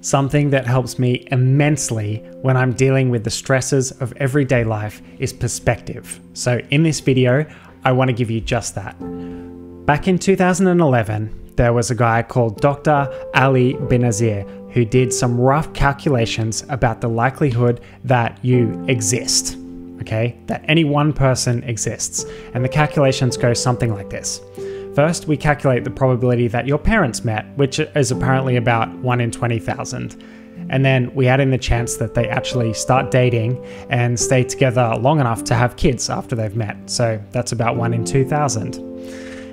Something that helps me immensely when I'm dealing with the stresses of everyday life is perspective. So in this video, I want to give you just that. Back in 2011, there was a guy called Dr. Ali Benazir who did some rough calculations about the likelihood that you exist, okay? That any one person exists. And the calculations go something like this. First, we calculate the probability that your parents met, which is apparently about 1 in 20,000. And then we add in the chance that they actually start dating and stay together long enough to have kids after they've met. So that's about 1 in 2,000.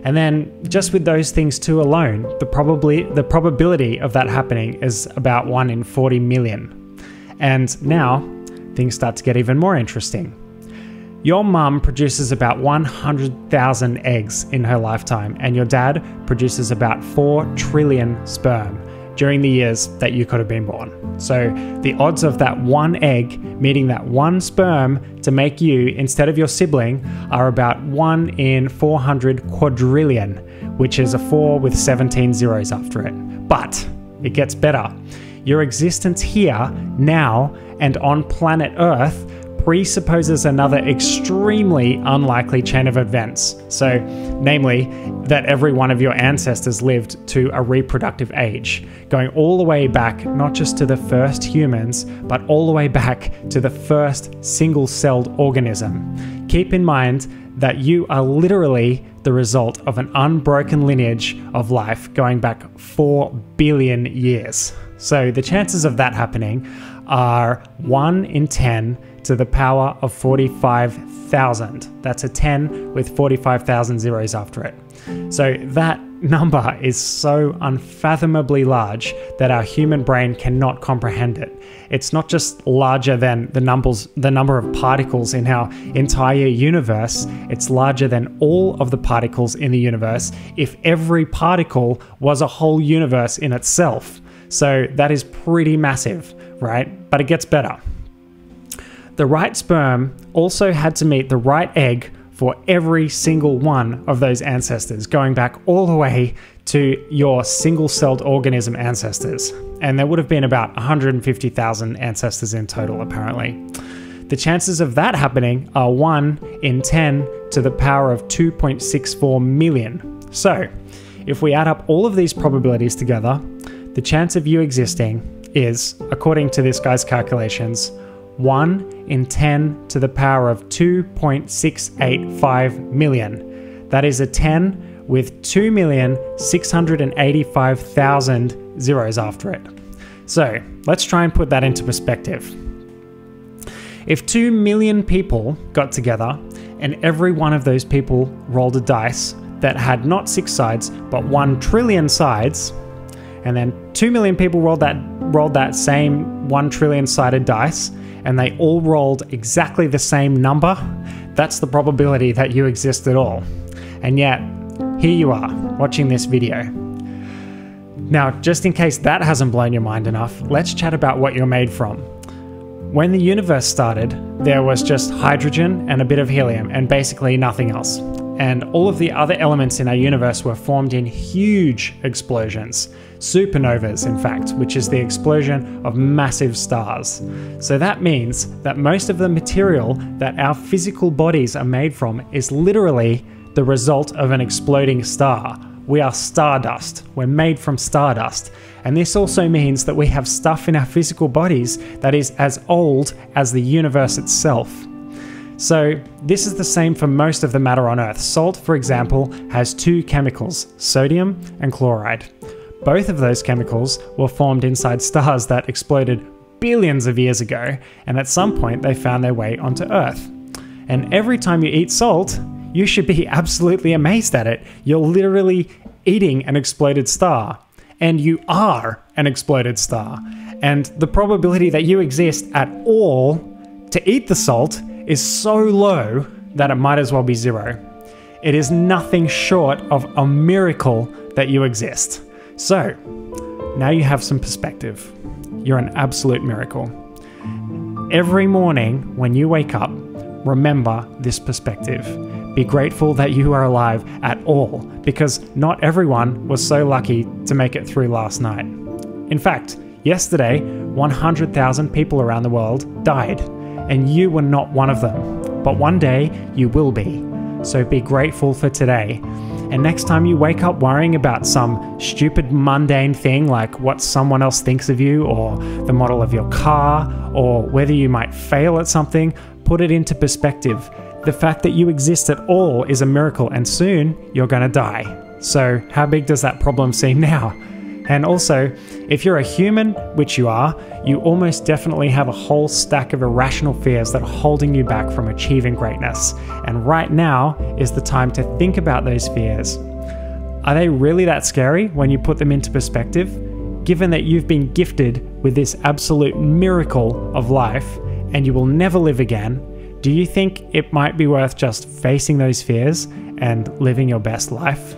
And then just with those things two alone, the probability of that happening is about 1 in 40 million. And now things start to get even more interesting. Your mum produces about 100,000 eggs in her lifetime, and your dad produces about 4 trillion sperm during the years that you could have been born. So the odds of that one egg meeting that one sperm to make you instead of your sibling are about 1 in 400 quadrillion, which is a 4 with 17 zeros after it. But it gets better. Your existence here, now, and on planet Earth presupposes another extremely unlikely chain of events. So, namely, that every one of your ancestors lived to a reproductive age, going all the way back not just to the first humans, but all the way back to the first single-celled organism. Keep in mind that you are literally the result of an unbroken lineage of life going back 4 billion years. So the chances of that happening are 1 in 10 to the power of 45,000. That's a 10 with 45,000 zeros after it. So that number is so unfathomably large that our human brain cannot comprehend it. It's not just larger than the number of particles in our entire universe, it's larger than all of the particles in the universe if every particle was a whole universe in itself. So that is pretty massive, right? But it gets better. The right sperm also had to meet the right egg for every single one of those ancestors, going back all the way to your single-celled organism ancestors. And there would have been about 150,000 ancestors in total, apparently. The chances of that happening are 1 in 10 to the power of 2.64 million. So, if we add up all of these probabilities together, the chance of you existing is, according to this guy's calculations, 1 in 10 to the power of 2.685 million. That is a 10 with 2,685,000 zeros after it. So let's try and put that into perspective. If 2 million people got together and every one of those people rolled a dice that had not 6 sides but 1 trillion sides, and then 2 million people rolled that same 1 trillion sided dice, and they all rolled exactly the same number, that's the probability that you exist at all. And yet, here you are, watching this video. Now, just in case that hasn't blown your mind enough, let's chat about what you're made from. When the universe started, there was just hydrogen and a bit of helium, and basically nothing else. And all of the other elements in our universe were formed in huge explosions. Supernovas, in fact, which is the explosion of massive stars. So that means that most of the material that our physical bodies are made from is literally the result of an exploding star. We are stardust. We're made from stardust. And this also means that we have stuff in our physical bodies that is as old as the universe itself. So this is the same for most of the matter on Earth. Salt, for example, has 2 chemicals, sodium and chloride. Both of those chemicals were formed inside stars that exploded billions of years ago, and at some point they found their way onto Earth. And every time you eat salt, you should be absolutely amazed at it. You're literally eating an exploded star, and you are an exploded star. And the probability that you exist at all to eat the salt is so low that it might as well be 0. It is nothing short of a miracle that you exist. So, now you have some perspective. You're an absolute miracle. Every morning when you wake up, remember this perspective. Be grateful that you are alive at all, because not everyone was so lucky to make it through last night. In fact, Yesterday, 100,000 people around the world died, and you were not one of them. But one day, you will be. So be grateful for today. And next time you wake up worrying about some stupid mundane thing like what someone else thinks of you, or the model of your car, or whether you might fail at something, put it into perspective. The fact that you exist at all is a miracle, and soon you're going to die. So how big does that problem seem now? And also, if you're a human, which you are, you almost definitely have a whole stack of irrational fears that are holding you back from achieving greatness. And right now is the time to think about those fears. Are they really that scary when you put them into perspective? Given that you've been gifted with this absolute miracle of life and you will never live again, do you think it might be worth just facing those fears and living your best life?